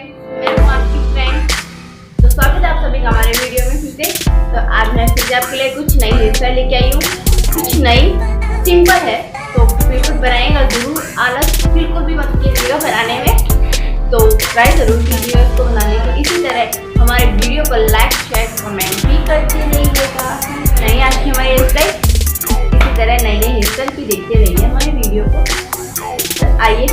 मैं हूँ आपकी फ्रेंड। तो स्वागत है आप सभी का हमारे वीडियो में फिर से। तो आज मैं फिर से आपके लिए कुछ नई हेयर स्टाइल लेके आई हूँ। कुछ नई सिंपल है तो बिल्कुल बनाएगा जरूर, आलस बिल्कुल भी मत कीजिएगा बनाने में। तो ट्राई जरूर कीजिएगा इसको बनाने के। इसी तरह हमारे वीडियो को लाइक शेयर कमेंट भी करते रहिएगा। नहीं आज की हमारी हेयर स्टाइल इसी तरह नई नई हेयर स्टाइल की देखते रहिए हमारे वीडियो को। आइए